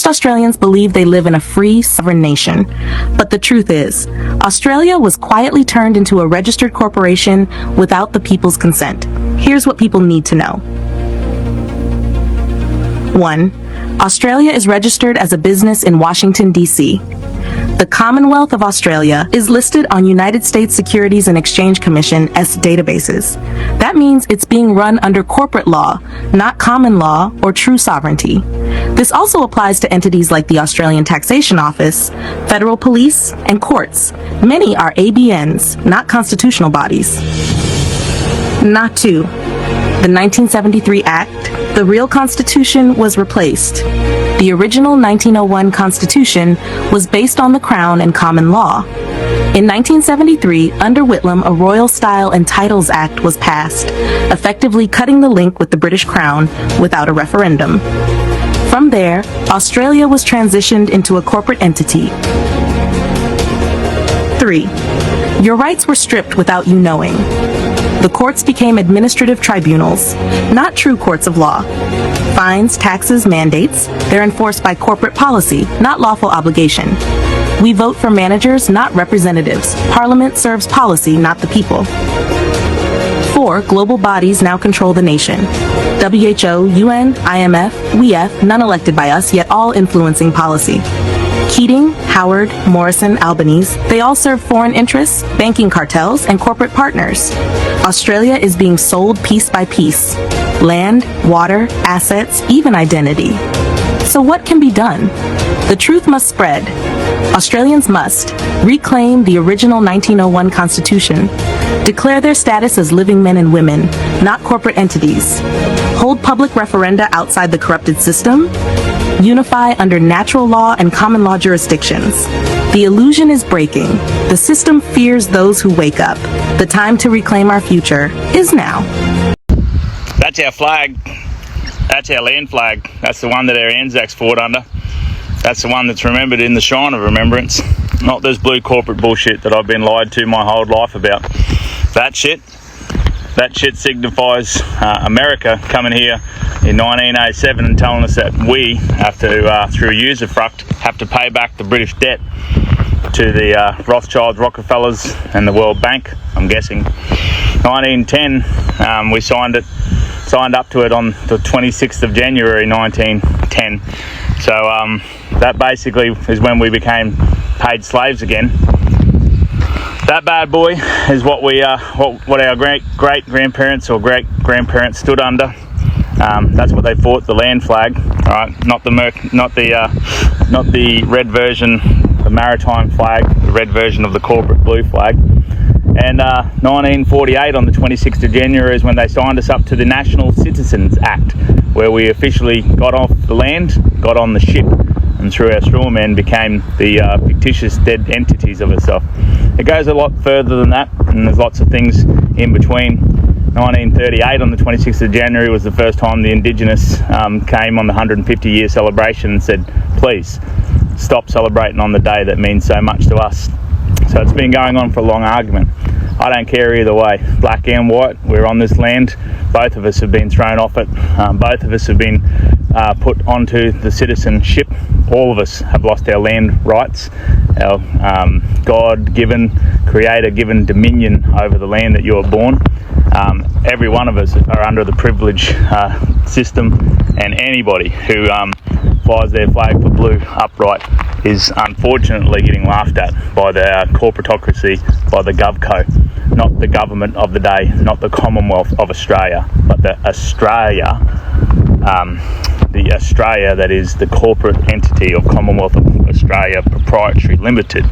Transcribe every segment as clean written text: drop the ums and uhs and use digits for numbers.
Most Australians believe they live in a free, sovereign nation. But the truth is, Australia was quietly turned into a registered corporation without the people's consent. Here's what people need to know. 1. Australia is registered as a business in Washington, D.C. The Commonwealth of Australia is listed on United States Securities and Exchange Commission as databases. That means it's being run under corporate law, not common law or true sovereignty. This also applies to entities like the Australian Taxation Office, federal police, and courts. Many are ABNs, not constitutional bodies. Not 2. The 1973 Act, the real Constitution, was replaced. The original 1901 Constitution was based on the Crown and common law. In 1973, under Whitlam, a Royal Style and Titles Act was passed, effectively cutting the link with the British Crown without a referendum. From there, Australia was transitioned into a corporate entity. 3. Your rights were stripped without you knowing. The courts became administrative tribunals, not true courts of law. Fines, taxes, mandates, they're enforced by corporate policy, not lawful obligation. We vote for managers, not representatives. Parliament serves policy, not the people. 4. Global bodies now control the nation. WHO, UN, IMF, WEF, none elected by us, yet all influencing policy. Keating, Howard, Morrison, Albanese, they all serve foreign interests, banking cartels, and corporate partners. Australia is being sold piece by piece. Land, water, assets, even identity. So what can be done? The truth must spread. Australians must reclaim the original 1901 Constitution, declare their status as living men and women, not corporate entities, hold public referenda outside the corrupted system, unify under natural law and common law jurisdictions. The illusion is breaking. The system fears those who wake up. The time to reclaim our future is now. That's our flag. That's our land flag. That's the one that our Anzacs fought under. That's the one that's remembered in the Shrine of Remembrance. Not this blue corporate bullshit that I've been lied to my whole life about. That shit signifies America coming here in 1907 and telling us that we have to, through usufruct, have to pay back the British debt to the Rothschilds, Rockefellers and the World Bank, I'm guessing. 1910, we signed up to it on the 26th of January 1910. So that basically is when we became paid slaves again. That bad boy is what we what our great grandparents or great grandparents stood under. That's what they fought, the land flag, right? Not the red version, the maritime flag, the red version of the corporate blue flag. And 1948, on the 26th of January, is when they signed us up to the National Citizenship Act, where we officially got off the land, got on the ship, and through our straw men became the fictitious dead entities of itself. It goes a lot further than that, and there's lots of things in between. 1938, on the 26th of January, was the first time the Indigenous came on the 150-year celebration and said, please, stop celebrating on the day that means so much to us. So it's been going on for a long argument. I don't care either way, black and white, we're on this land. Both of us have been thrown off it. Both of us have been put onto the citizenship. All of us have lost our land rights, our God-given, creator-given dominion over the land that you were born. Every one of us are under the privilege system, and anybody who flies their flag for blue upright is unfortunately getting laughed at by the corporatocracy, by the GovCo, not the government of the day, not the Commonwealth of Australia, but the Australia that is the corporate entity of Commonwealth of Australia Proprietary Limited,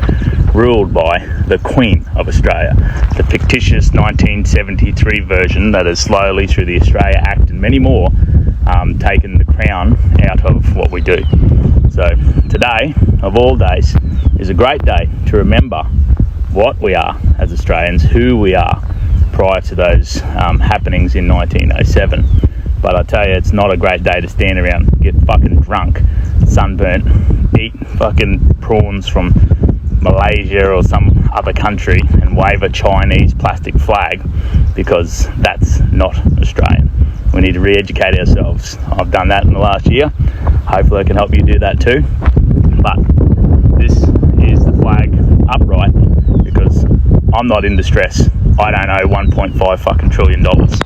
ruled by the Queen of Australia, the fictitious 1973 version that has slowly, through the Australia Act and many more, taken the crown out of what we do. So today, of all days, is a great day to remember what we are as Australians, who we are prior to those happenings in 1907. But I tell you, it's not a great day to stand around, get fucking drunk, sunburnt, eat fucking prawns from Malaysia or some other country and wave a Chinese plastic flag, because that's not Australian. We need to re-educate ourselves. I've done that in the last year. Hopefully I can help you do that too. But this is the flag upright because I'm not in distress. I don't owe 1.5 fucking trillion dollars.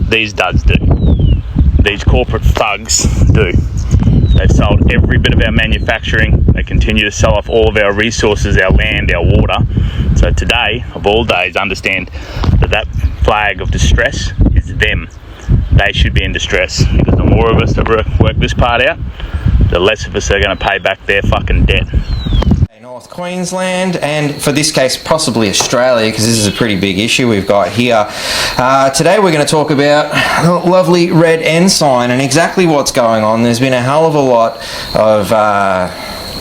These duds do. These corporate thugs do. They've sold every bit of our manufacturing. They continue to sell off all of our resources, our land, our water. So today, of all days, understand that that flag of distress is them. They should be in distress because the more of us that work this part out, the less of us are going to pay back their fucking debt. North Queensland, and for this case possibly Australia, because this is a pretty big issue we've got here. Today we're going to talk about the lovely red ensign and exactly what's going on. There's been a hell of a lot of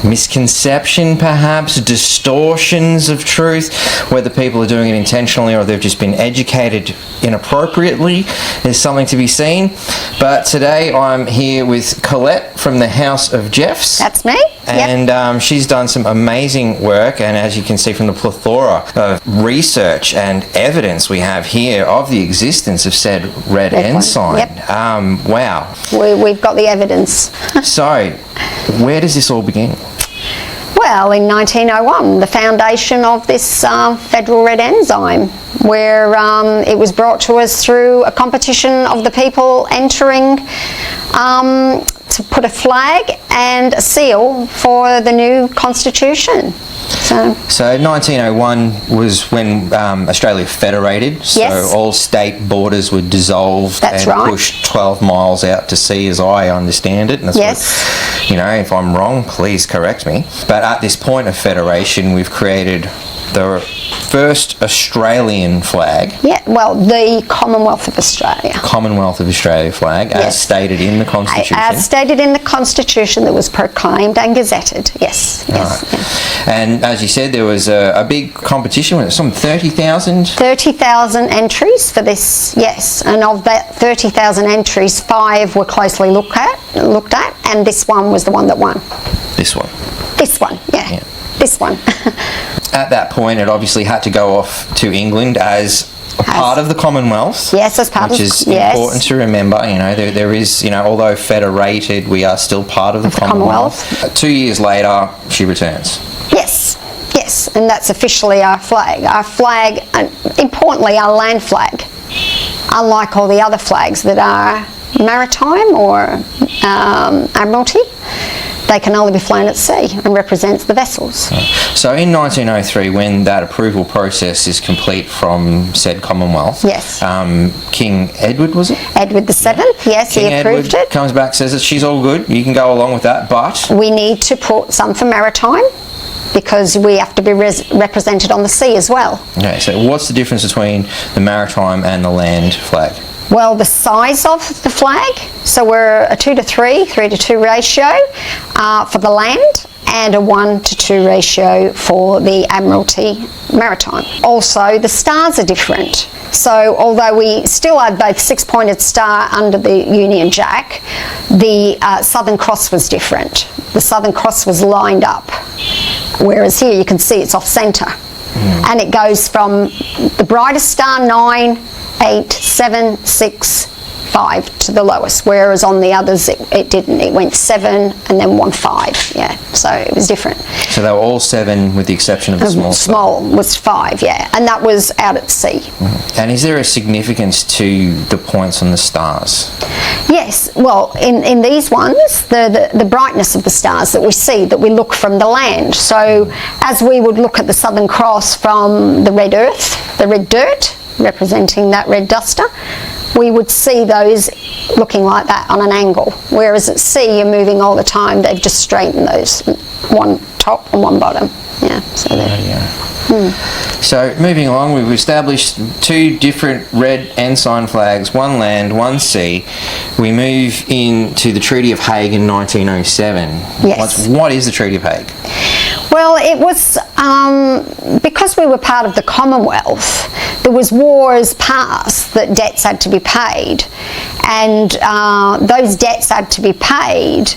misconception, perhaps distortions of truth, whether people are doing it intentionally or they've just been educated inappropriately. There's something to be seen. But today I'm here with Colette from the House of Jeffs. That's me. And she's done some amazing work, and as you can see from the plethora of research and evidence we have here of the existence of said red ensign. Yep. Wow. We've got the evidence. So, where does this all begin? Well, in 1901, the foundation of this federal red ensign, where it was brought to us through a competition of the people entering to put a flag and a seal for the new constitution. So 1901 was when Australia federated, so yes. all state borders were dissolved. That's and right. Pushed 12 miles out to sea, as I understand it. And that's yes. what, you know, if I'm wrong, please correct me. But at this point of federation, we've created the first Australian flag. Yeah, well, the Commonwealth of Australia. Commonwealth of Australia flag, yes. as stated in the Constitution. As stated in the Constitution that was proclaimed and gazetted, yes. Yes. Right. Yeah. And as you said, there was a big competition, was it some 30,000? 30,000 entries for this, yes. And of that 30,000 entries, 5 were closely looked at, and this one was the one that won. This one? This one, yeah. This one. At that point, it obviously had to go off to England as a part of the Commonwealth. Yes, as part which of, is yes. important to remember. You know, there is, you know, although federated, we are still part of the Commonwealth. 2 years later, she returns. Yes, yes, and that's officially our flag. Our flag, and importantly, our land flag. Unlike all the other flags that are maritime or admiralty, they can only be flown at sea and represents the vessels. So in 1903, when that approval process is complete from said Commonwealth, yes. King Edward, was it? Edward VII, yes, King he approved Edward it. Comes back, says that she's all good, you can go along with that, but we need to put some for maritime because we have to be represented on the sea as well. Okay, so what's the difference between the maritime and the land flag? Well, the size of the flag, so we're a 2:3, 3:2 ratio for the land and a 1:2 ratio for the Admiralty Maritime. Also, the stars are different. So although we still had both 6-pointed star under the Union Jack, the Southern Cross was different. The Southern Cross was lined up, whereas here you can see it's off centre. And it goes from the brightest star 9, 8, 7, 6, 5 to the lowest, whereas on the others it didn't. It went 7 and then 1, 5. Yeah, so it was different. So they were all 7 with the exception of the small star. Small was 5, yeah, and that was out at sea. And is there a significance to the points on the stars? Yes, well, in these ones, the brightness of the stars that we see, that we look from the land. So as we would look at the Southern Cross from the red earth, the red dirt, representing that red duster, we would see those looking like that on an angle. Whereas at sea, you're moving all the time. They've just straightened those, one top and one bottom. Yeah, so there. So moving along, we've established 2 different red ensign flags, one land, one sea. We move into the Treaty of Hague in 1907. Yes. What is the Treaty of Hague? Well, it was because we were part of the Commonwealth, there was wars passed that debts had to be paid, and those debts had to be paid,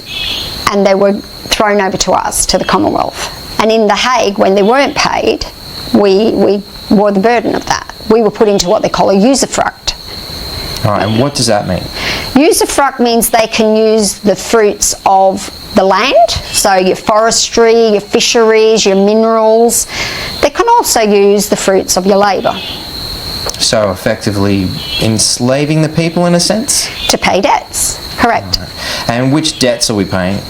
and they were thrown over to us, to the Commonwealth. And in The Hague, when they weren't paid, we bore the burden of that. We were put into what they call a usufruct. All right, and what does that mean? Usufruct means they can use the fruits of the land, so your forestry, your fisheries, your minerals. They can also use the fruits of your labour. So effectively enslaving the people in a sense? To pay debts, correct. Right. And which debts are we paying?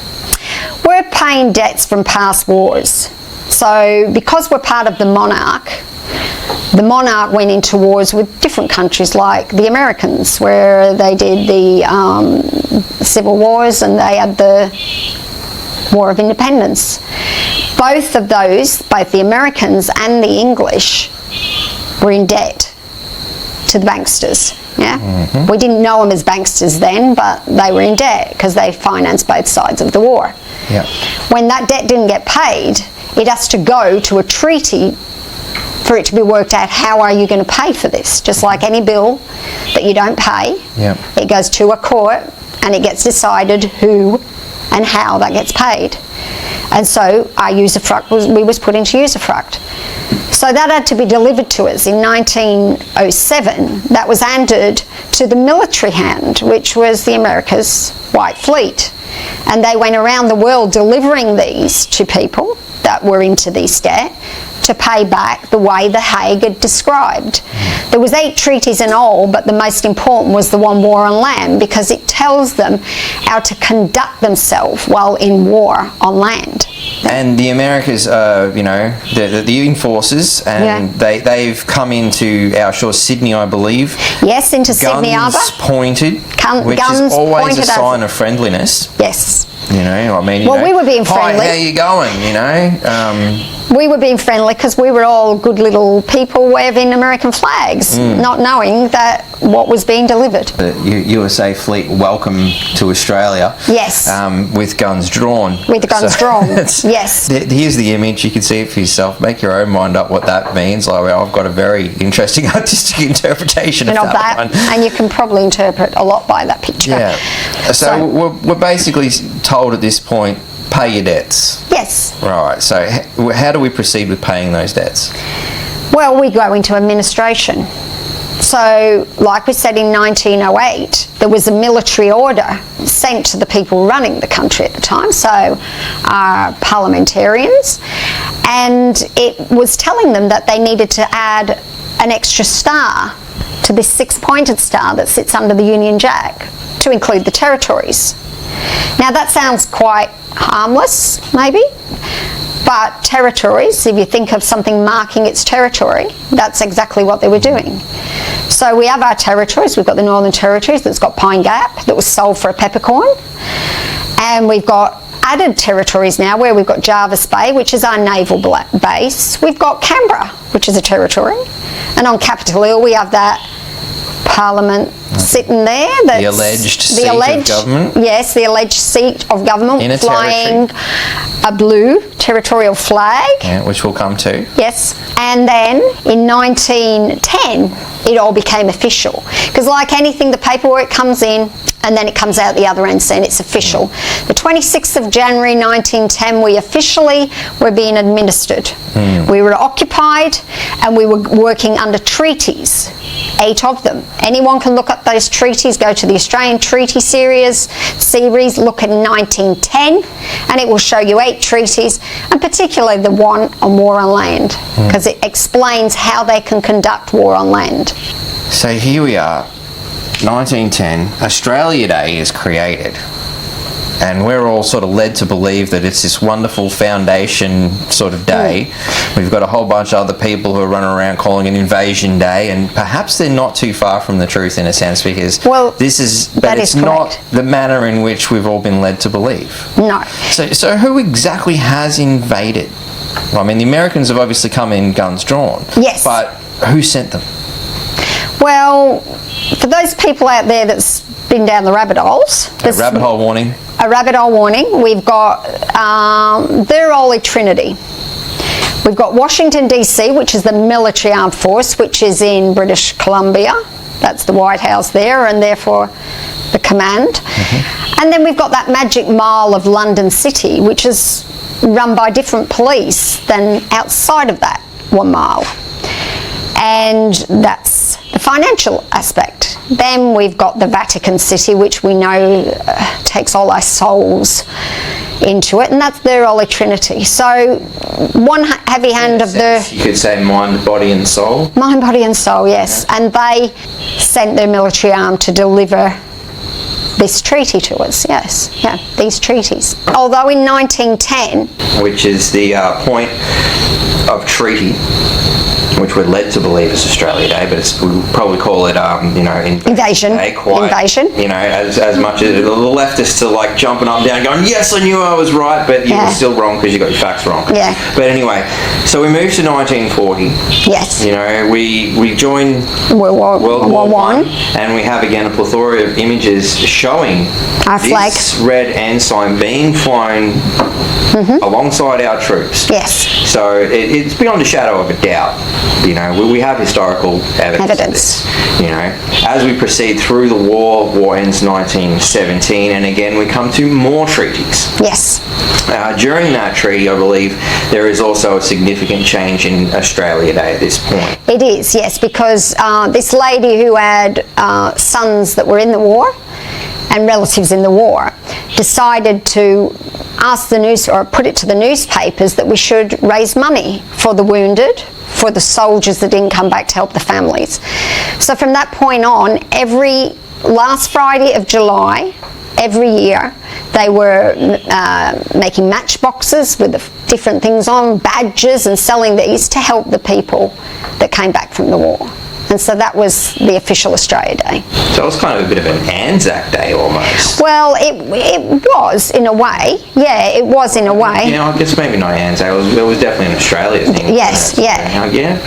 We're paying debts from past wars. So because we're part of the monarch went into wars with different countries, like the Americans, where they did the civil wars and they had the War of Independence. Both of those, both the Americans and the English, were in debt to the banksters. Yeah, we didn't know them as banksters then, but they were in debt because they financed both sides of the war. Yeah. When that debt didn't get paid, it has to go to a treaty for it to be worked out. How are you going to pay for this? Just like any bill that you don't pay, it goes to a court and it gets decided who and how that gets paid. And so our usufruct was put into usufruct. So that had to be delivered to us in 1907. That was handed to the military hand, which was the America's White Fleet. And they went around the world delivering these to people that were into this debt to pay back the way the Hague had described. There was 8 treaties in all, but the most important was the one War on Land, because it tells them how to conduct themselves while in war on land. And the Americas, you know, the enforcers, and they've come into our shore, Sydney, I believe. Yes, into Sydney Harbour. Guns pointed, which guns is always a pointed sign of friendliness. Yes. You know, I mean, well, we were being friendly. Hi, how you going? You know. We were being friendly because we were all good little people waving American flags, not knowing that what was being delivered. The USA fleet welcome to Australia. Yes. With guns drawn. With the guns drawn. Yes. Here's the image. You can see it for yourself. Make your own mind up what that means. I've got a very interesting artistic interpretation of that one. And you can probably interpret a lot by that picture. Yeah. So we're basically told at this point, pay your debts. Yes. Right. So how do we proceed with paying those debts? Well, we go into administration. So, like we said in 1908, there was a military order sent to the people running the country at the time, so parliamentarians, and it was telling them that they needed to add an extra star to this 6-pointed star that sits under the Union Jack to include the territories. Now that sounds quite harmless, maybe, but territories, if you think of something marking its territory, that's exactly what they were doing. So we have our territories. We've got the Northern Territories that's got Pine Gap that was sold for a peppercorn, and we've got added territories now where we've got Jervis Bay, which is our naval base. We've got Canberra, which is a territory, and on Capitol Hill we have that Parliament sitting there. That's the alleged seat of government. Yes, the alleged seat of government, in a flying territory. A blue territorial flag. Yeah, which we'll come to. Yes, and then in 1910 it all became official, because like anything, the paperwork comes in and then it comes out the other end saying it's official. The 26th of January 1910 we officially were being administered. We were occupied and we were working under treaties, 8 of them. Anyone can look up those treaties, go to the Australian Treaty series, look at 1910, and it will show you 8 treaties, and particularly the one on war on land, because it explains how they can conduct war on land. So here we are, 1910, Australia Day is created, and we're all sort of led to believe that it's this wonderful foundation sort of day. We've got a whole bunch of other people who are running around calling it Invasion Day, and perhaps they're not too far from the truth in a sense, because it's not the manner in which we've all been led to believe. No. So who exactly has invaded? Well, I mean, the Americans have obviously come in guns drawn. Yes. But who sent them? Well, for those people out there that's been down the rabbit holes... A rabbit hole warning. A rabbit hole warning. We've got their Holy Trinity. We've got Washington DC, which is the military armed force, which is in British Columbia. That's the White House there, and therefore the command. And then we've got that magic mile of London City, which is run by different police than outside of that 1 mile. And that's the financial aspect. Then we've got the Vatican City, which we know takes all our souls into it, and that's their Holy Trinity. So one heavy hand of the... You could say mind, body and soul. Mind, body and soul, yes. Yeah. And they sent their military arm to deliver this treaty to us, yes. Yeah, these treaties. Although in 1910... Which is the point of treaty, which we're led to believe is Australia Day, but we'll probably call it, Invasion Day, Invasion. As much as the leftists are like jumping up and down going, yes, I knew I was right, but you were still wrong because you got your facts wrong. Yeah. But anyway, so we moved to 1940. Yes. We joined World War One, and we have again a plethora of images showing our flag, this red ensign being flown alongside our troops. Yes. So it's beyond a shadow of a doubt. We have historical evidence. As we proceed through the war ends 1917, and again we come to more treaties. Yes. During that treaty, I believe, there is also a significant change in Australia Day at this point. It is, yes, because this lady who had sons that were in the war and relatives in the war decided to ask put it to the newspapers that we should raise money for the wounded, for the soldiers that didn't come back to help the families. So from that point on, every last Friday of July, every year, they were making matchboxes with the different things on, badges, and selling these to help the people that came back from the war. And so that was the official Australia Day. So it was kind of a bit of an Anzac Day almost. Well, it was in a way. Yeah, it was in a way. I guess maybe not Anzac. It was definitely an Australia thing. Yes, yeah. Yeah.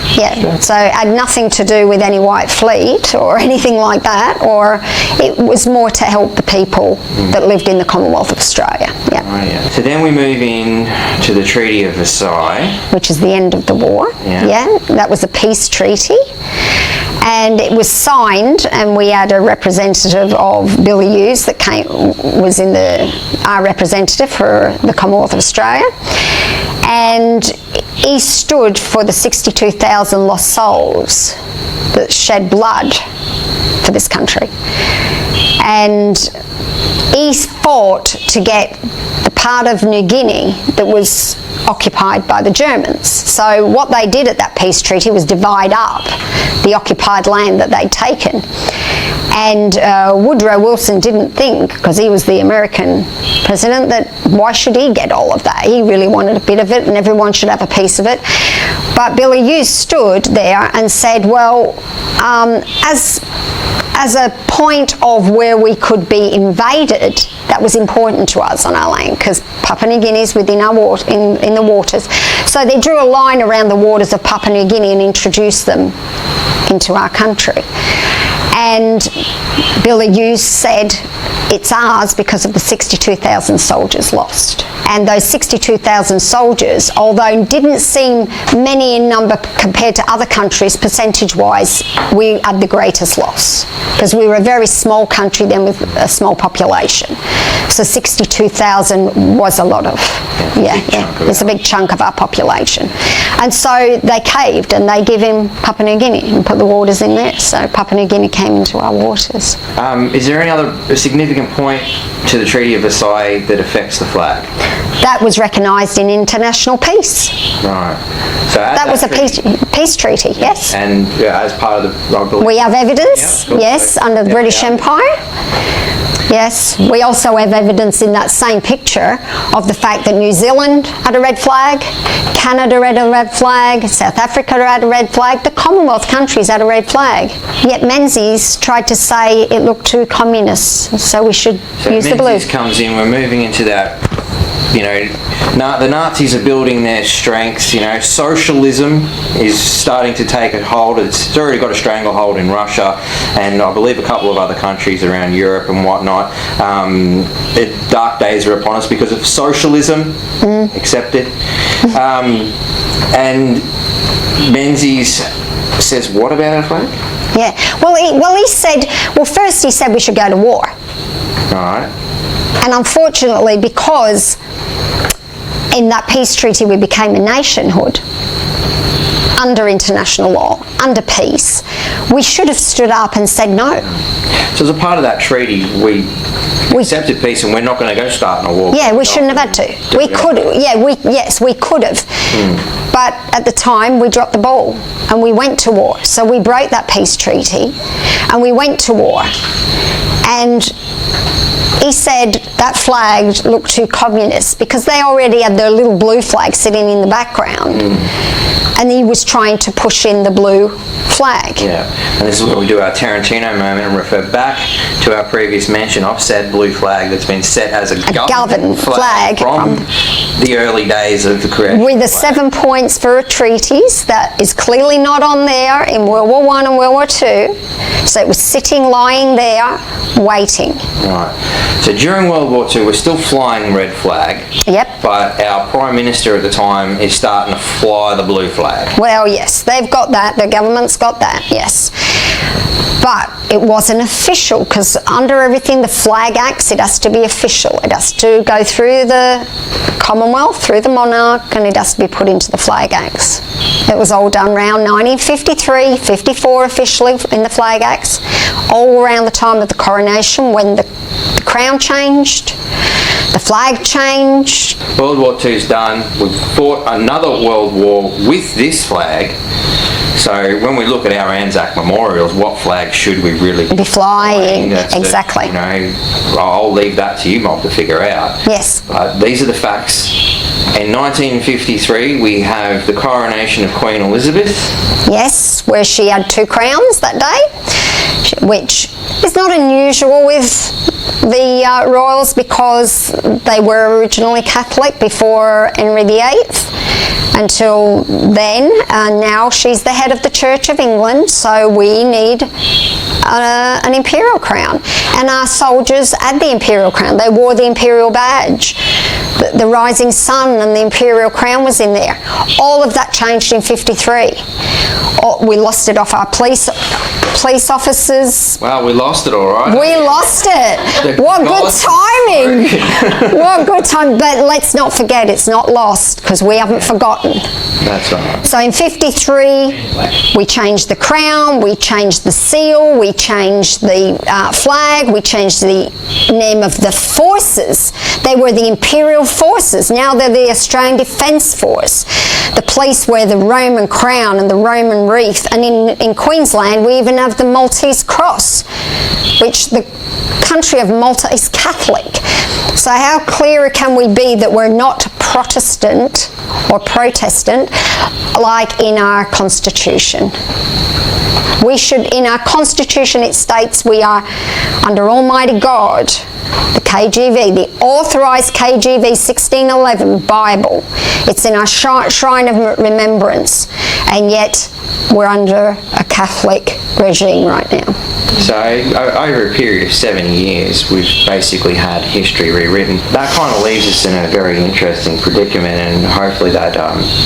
Sure. So it had nothing to do with any white fleet or anything like that, or it was more to help the people that lived in the Commonwealth of Australia. Yeah. Oh, yeah. So then we move in to the Treaty of Versailles, which is the end of the war. Yeah. That was a peace treaty. And it was signed, and we had a representative of Billy Hughes that was our representative for the Commonwealth of Australia, and he stood for the 62,000 lost souls that shed blood for this country. And he fought to get the part of New Guinea that was occupied by the Germans. So what they did at that peace treaty was divide up the occupied land that they'd taken. And Woodrow Wilson didn't think, because he was the American president, that why should he get all of that? He really wanted a bit of it, and everyone should have a piece of it. But Billy Hughes stood there and said, well, as a point of where we could be invaded, that was important to us on our land, because Papua New Guinea is within our in the waters. So they drew a line around the waters of Papua New Guinea and introduced them into our country. And Billy Hughes said, it's ours because of the 62,000 soldiers lost. And those 62,000 soldiers, although didn't seem many in number compared to other countries percentage-wise, we had the greatest loss, because we were a very small country then with a small population. So 62,000 was a lot of, it's a big chunk of our population. And so they caved, and they give him Papua New Guinea and put the waters in there. So Papua New Guinea came into our waters. Is there any other significant point to the Treaty of Versailles that affects the flag? That was recognised in international peace. Right. So that was a peace treaty, yes. And as part of the... I believe, we have evidence, yes, under the British Empire. Yes, we also have evidence in that same picture of the fact that New Zealand had a red flag, Canada had a red flag, South Africa had a red flag, the Commonwealth countries had a red flag. Yet Menzies tried to say it looked too communist, so we should use the blue. Menzies comes in, we're moving into that, the Nazis are building their strengths, socialism is starting to take a hold. It's already got a stranglehold in Russia, and I believe a couple of other countries around Europe and whatnot. Dark days are upon us because of socialism, accepted. And Menzies says, what about our flag? Yeah, he said, first he said we should go to war. All right. And unfortunately, because in that peace treaty we became a nationhood under international law, under peace, we should have stood up and said no. So as a part of that treaty, we accepted peace and we're not going to go starting a war. Yeah, we shouldn't have had to. We could, yes, we could have. But at the time, we dropped the ball and we went to war. So we broke that peace treaty and we went to war. And he said that flag looked too communist because they already had their little blue flag sitting in the background. And he was trying to push in the blue flag. Yeah, and this is where we do our Tarantino moment and refer back to our previous mention of said blue flag that's been set as a government flag from the early days of the creation. With the 7 points for treaties that is clearly not on there in World War I and World War II. So it was sitting, lying there, waiting. Right. So during World War II, we're still flying red flag. Yep. But our Prime Minister at the time is starting to fly the blue flag. Well, yes, they've got that. The government's got that, yes. But it wasn't official because under everything, the Flag Acts, it has to be official. It has to go through the Commonwealth, through the monarch, and it has to be put into the Flag Acts. It was all done around 1953, 54 officially in the Flag Acts, all around the time of the coronation when the crown changed, the flag changed. World War II's done. We've fought another world war with this flag. So when we look at our Anzac memorials, what flag should we really be flying? Exactly. I'll leave that to you, Mob, to figure out. Yes. But these are the facts. In 1953, we have the coronation of Queen Elizabeth. Yes, where she had 2 crowns that day, which is not unusual with the royals because they were originally Catholic before Henry VIII. Until then, now she's the head of the Church of England, so we need an imperial crown. And our soldiers had the imperial crown. They wore the imperial badge. The rising sun and the imperial crown was in there. All of that changed in 53. We lost it off our police officers. Well, we lost it all right. We lost it. What good timing. What good time. But let's not forget, it's not lost because we haven't forgotten. That's right. So in 53, we changed the crown, we changed the seal, we changed the flag, we changed the name of the forces. They were the Imperial Forces. Now they're the Australian Defence Force. The place where the Roman crown and the Roman wreath, and in Queensland we even have the Maltese cross, which the country of Malta is Catholic. So how clear can we be that we're not Protestant or Protestant like in our Constitution? We should, in our Constitution it states we are under Almighty God, the KGV, the authorised KGV 1611 Bible. It's in our shrine of remembrance, and yet we're under a Catholic regime right now. So over a period of 70 years, we've basically had history rewritten. That kind of leaves us in a very interesting predicament, and hopefully that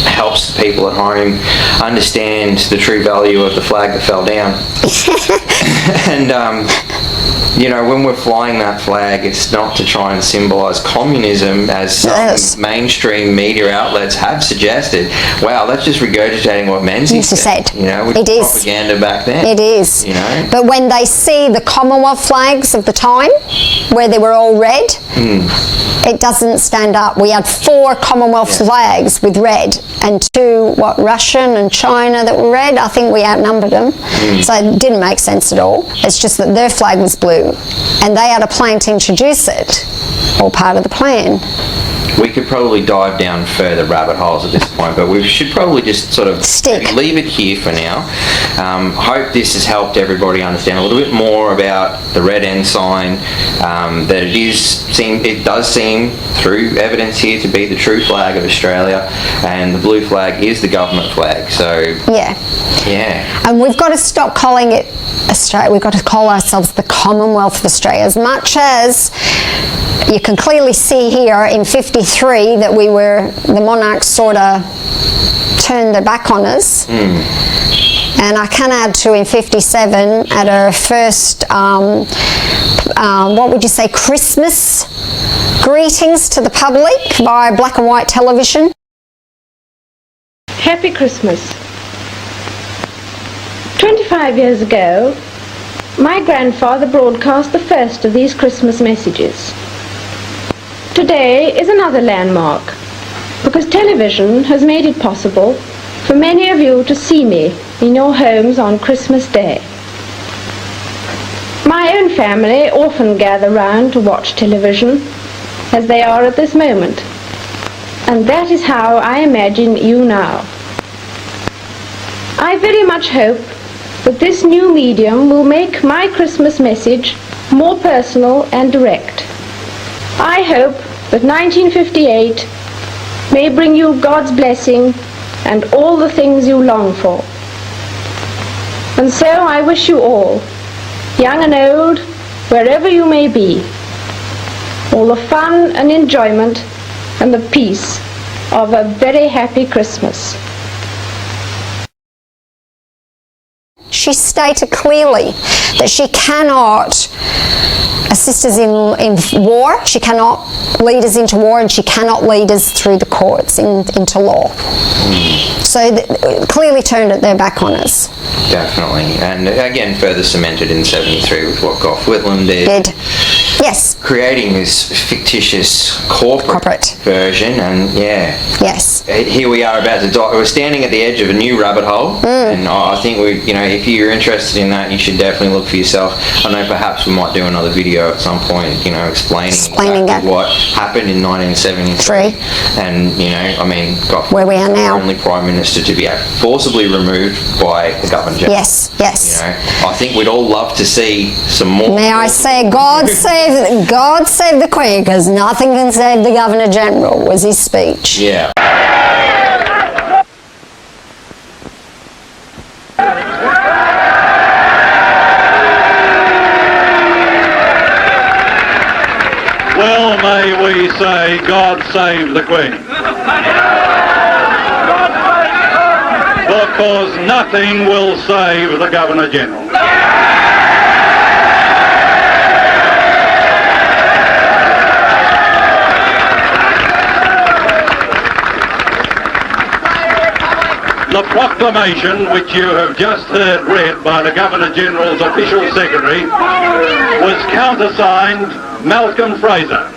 helps people at home understand the true value of the flag that fell down. And when we're flying that flag, it's not to try and symbolise communism, as some mainstream media outlets have suggested. Wow, that's just regurgitating what Menzies said. Which was propaganda back then. It is. But when they see the Commonwealth flags of the time, where they were all red, it doesn't stand up. We had 4 Commonwealth flags with red, and 2, Russian and China that were red. I think we outnumbered them. So it didn't make sense at all. It's just that their flag was blue, and they had a plan to introduce it, all part of the plan. We could probably dive down further rabbit holes at this point, but we should probably just sort of leave it here for now. Hope this has helped everybody understand a little bit more about the red ensign, that it does seem through evidence here to be the true flag of Australia, and the blue flag is the government flag. So yeah, and we've got to stop calling it Australia. We've got to call ourselves the Commonwealth of Australia. As much as you can clearly see here in 53 that the monarchs sort of turned their back on us. And I can add to in 57 at our first, what would you say, Christmas greetings to the public via black and white television. Happy Christmas. 25 years ago, my grandfather broadcast the first of these Christmas messages. Today is another landmark, because television has made it possible for many of you to see me in your homes on Christmas Day. My own family often gather round to watch television, as they are at this moment, and that is how I imagine you now. I very much hope that this new medium will make my Christmas message more personal and direct. I hope that 1958 may bring you God's blessing and all the things you long for. And so I wish you all, young and old, wherever you may be, all the fun and enjoyment and the peace of a very happy Christmas. She stated clearly that she cannot assist us in war, she cannot lead us into war, and she cannot lead us through the courts into law. So clearly turned their back on us. Definitely. And again, further cemented in 73 with what Gough Whitlam did. Yes. Creating this fictitious corporate version, and yeah. Yes. Here we are about to die. We're standing at the edge of a new rabbit hole, and I think if you're interested in that, you should definitely look for yourself. I know perhaps we might do another video at some point, explaining exactly what happened in 1973, and Gough, where we are now, only Prime Minister to be forcibly removed by the Governor General. Yes, yes. I think we'd all love to see some more. May I say, God save the Queen, because nothing can save the Governor General, was his speech. Yeah. Well, may we say, God save the Queen. Because nothing will save the Governor General. The proclamation which you have just heard read by the Governor-General's official secretary was countersigned Malcolm Fraser.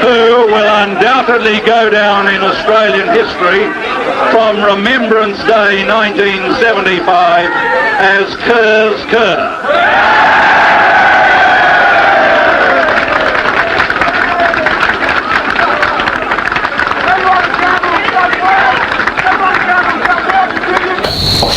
Who will undoubtedly go down in Australian history from Remembrance Day 1975 as Kerr's Kerr.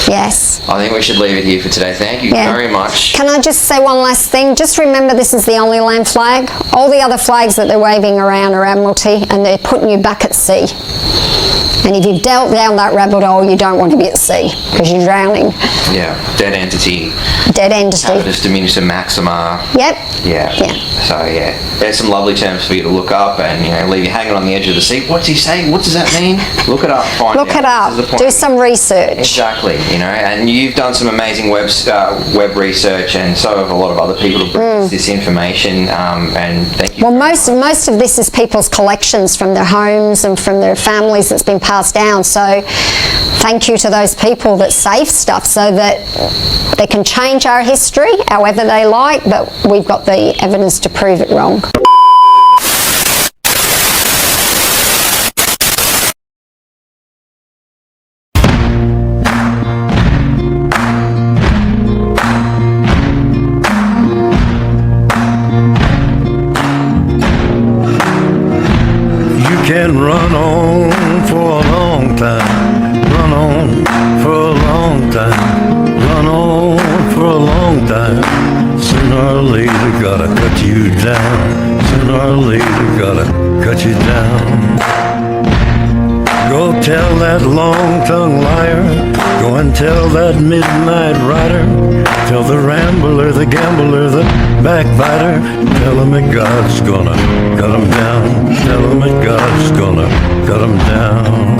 Yes. I think we should leave it here for today. Thank you very much. Can I just say one last thing? Just remember, this is the only land flag. All the other flags that they're waving around are Admiralty, and they're putting you back at sea. And if you've dealt down that rabbit hole, you don't want to be at sea, because you're drowning. Yeah, dead entity. Dead entity. Habitus diminuta maxima. Yep. Yeah. So yeah, there's some lovely terms for you to look up, and leave you hanging on the edge of the seat. What's he saying? What does that mean? Look it up. Find out. Look it up. Do some research. Exactly. And you've done some amazing web research, and so have a lot of other people to bring us this information. And thank you. Well, most of this is people's collections from their homes and from their families that's been passed down. So thank you to those people that save stuff so that they can change our history however they like, but we've got the evidence to prove it wrong. Can run on for a long time, run on for a long time, run on for a long time. Sooner or later gotta cut you down, sooner or later gotta cut you down. Go tell that long-tongued liar, go and tell that midnight rider, tell the rambler, the gambler, the backbiter, tell him that God's gonna cut him down, tell him that God's gonna cut him down.